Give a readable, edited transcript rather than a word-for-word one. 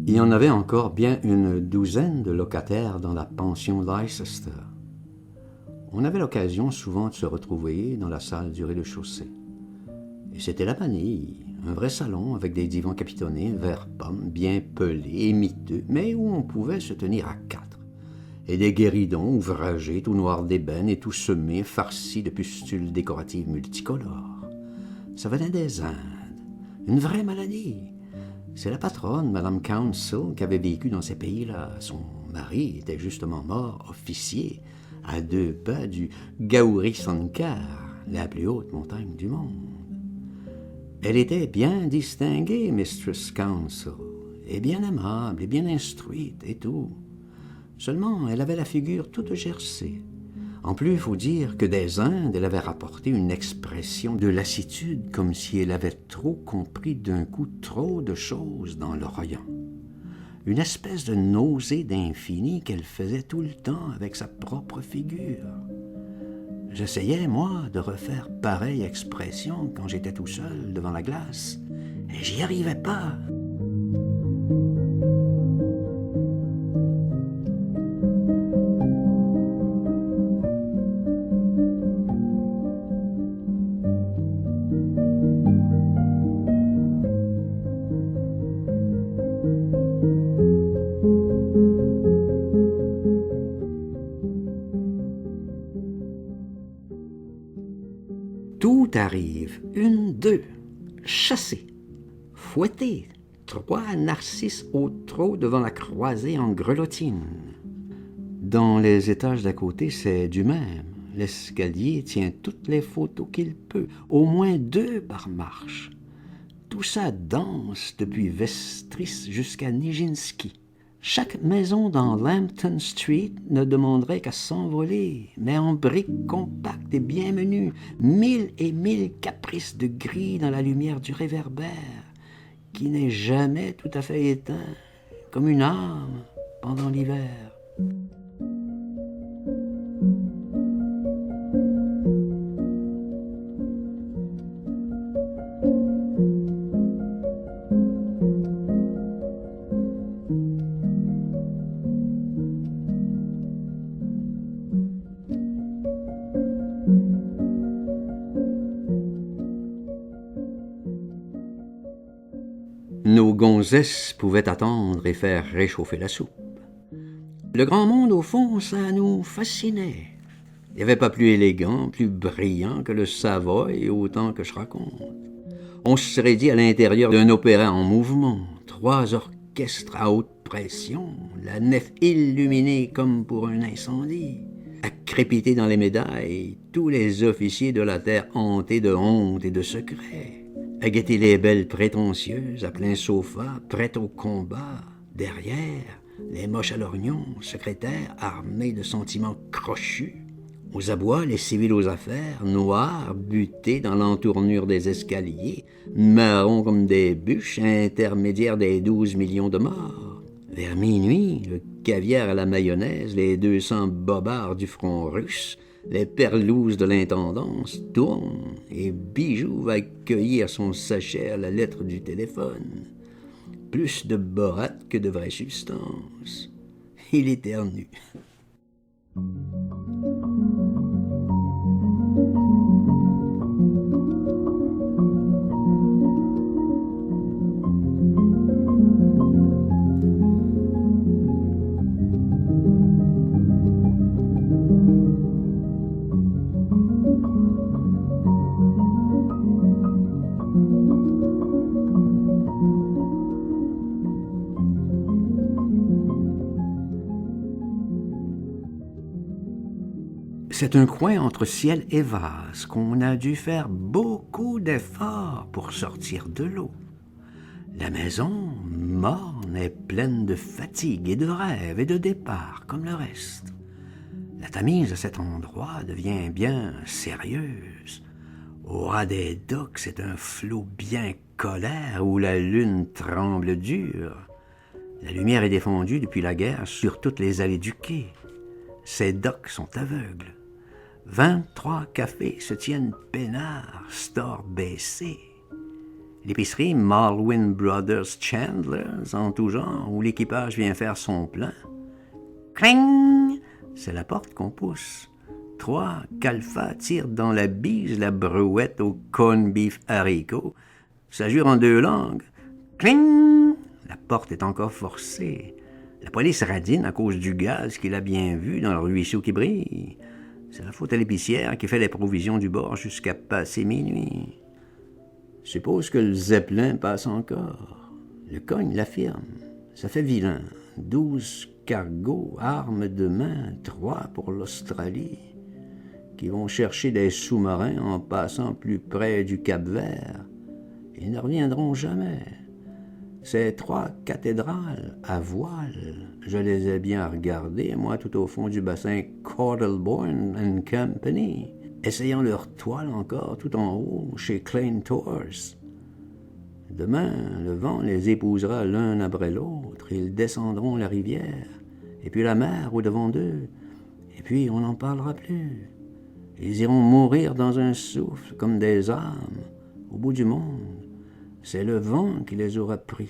Il y en avait encore bien une douzaine de locataires dans la pension Leicester. On avait l'occasion souvent de se retrouver dans la salle du rez-de-chaussée. Et c'était la vanille, un vrai salon avec des divans capitonnés, verre pomme, bien pelés et miteux, mais où on pouvait se tenir à quatre. Et des guéridons ouvragés, tout noirs d'ébène et tout semés, farcis de pustules décoratives multicolores. Ça venait des Indes, une vraie maladie. C'est la patronne, Madame Council, qui avait vécu dans ces pays-là. Son mari était justement mort, officier, à 2 pas du Gauri Sankar, la plus haute montagne du monde. Elle était bien distinguée, Mistress Council, et bien aimable, et bien instruite, et tout. Seulement, elle avait la figure toute gercée. En plus, il faut dire que des Indes, elle avait rapporté une expression de lassitude, comme si elle avait trop compris d'un coup trop de choses dans l'Orient. Une espèce de nausée d'infini qu'elle faisait tout le temps avec sa propre figure. J'essayais, moi, de refaire pareille expression quand j'étais tout seul devant la glace, et j'y arrivais pas. Tout arrive, 1, 2, chassé, fouetté, 3 narcisses au trot devant la croisée en grelottine. Dans les étages d'à côté, c'est du même. L'escalier tient toutes les photos qu'il peut, au moins 2 par marche. Tout ça danse depuis Vestris jusqu'à Nijinsky. Chaque maison dans Lambton Street ne demanderait qu'à s'envoler, mais en briques compactes et bien menues, 1000 et 1000 caprices de gris dans la lumière du réverbère, qui n'est jamais tout à fait éteint, comme une âme pendant l'hiver. Nos gonzesses pouvaient attendre et faire réchauffer la soupe. Le grand monde, au fond, ça nous fascinait. Il n'y avait pas plus élégant, plus brillant que le Savoy, autant que je raconte. On se serait dit à l'intérieur d'un opéra en mouvement, 3 orchestres à haute pression, la nef illuminée comme pour un incendie. À crépiter dans les médailles, tous les officiers de la terre hantés de honte et de secret. À guetter les belles prétentieuses à plein sofa, prêtes au combat. Derrière, les moches à l'oignon, secrétaires armés de sentiments crochus. Aux abois, les civils aux affaires, noirs, butés dans l'entournure des escaliers, marrons comme des bûches, intermédiaires des 12 millions de morts. Vers minuit, le caviar à la mayonnaise, les 200 bobards du front russe, les perlouses de l'intendance tournent et Bijou va cueillir son sachet à la lettre du téléphone. Plus de borat que de vraie substance. Il éternue. C'est un coin entre ciel et vase qu'on a dû faire beaucoup d'efforts pour sortir de l'eau. La maison, morne, est pleine de fatigue et de rêves et de départs, comme le reste. La Tamise à cet endroit devient bien sérieuse. Au ras des docks, c'est un flot bien colère où la lune tremble dure. La lumière est défendue depuis la guerre sur toutes les allées du quai. Ces docks sont aveugles. 23 cafés se tiennent peinards, stores baissés. L'épicerie Malwin Brothers Chandler's en tout genre, où l'équipage vient faire son plein. Cling! C'est la porte qu'on pousse. 3 calfas tirent dans la bise la brouette au corn beef haricots. Ça jure en 2 langues. Cling! La porte est encore forcée. La police radine à cause du gaz qu'il a bien vu dans le ruisseau qui brille. C'est la faute à l'épicière qui fait les provisions du bord jusqu'à passer minuit. Suppose que le Zeppelin passe encore. Le cogne l'affirme. Ça fait vilain. 12 cargos, armes de main, 3 pour l'Australie, qui vont chercher des sous-marins en passant plus près du Cap-Vert. Ils ne reviendront jamais. Ces 3 cathédrales à voile, je les ai bien regardées, moi, tout au fond du bassin Cordellborn and Company, essayant leur toile encore tout en haut chez Klein Tors. Demain, le vent les épousera l'un après l'autre, ils descendront la rivière, et puis la mer au-devant d'eux, et puis on n'en parlera plus. Ils iront mourir dans un souffle, comme des âmes, au bout du monde. C'est le vent qui les aura pris.